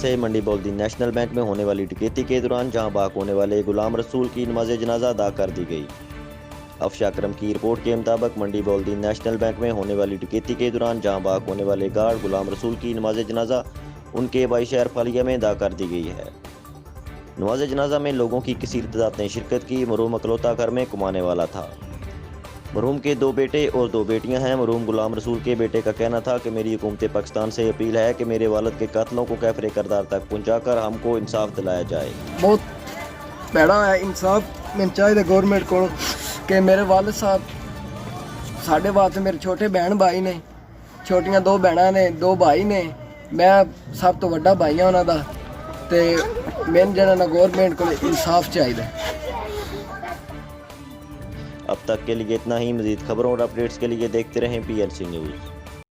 से मंडी बौल्दी national bank में होने वाली डकैती के दौरान जहां बाक होने वाले गुलाम रसूल की नमाज जनाजा अदा कर दी गई। अफशा अकरम की रिपोर्ट के मुताबिक मंडी बौल्दी नेशनल बैंक में होने वाली डकैती के दौरान जहां बाक होने वाले गार्ड गुलाम रसूल की नमाज जनाजा उनके बाई शहर फालिया में अदा कर दी गई है। नमाज जनाजा में लोगों की कसीर तादाद ने शिरकत की। मरहूम अकलौता घर में कमाने वाला था। मरहूम के 2 बेटे और 2 बेटियां हैं। मरहूम गुलाम रसूल के बेटे का कहना था कि मेरी हुकूमत पाकिस्तान से अपील है कि मेरे वालिद के कातलों को कैफरे करदार तक पहुंचाकर हमको इंसाफ दिलाया जाए। बहुत भैड़ा है इंसाफ मैं चाहिए गवर्नमेंट को कि मेरे वालिद साहब साढ़े वास्ते मेरे छोटे बहन भाई ने, छोटियां 2 बहना ने, 2 भाई ने, मैं सब तो वड्डा भाई हाँ उन्होंने ते मैंने जरा ना गवर्नमेंट को इंसाफ चाहिए। अब तक के लिए इतना ही। मजीद खबरों और अपडेट्स के लिए देखते रहें PLC न्यूज़।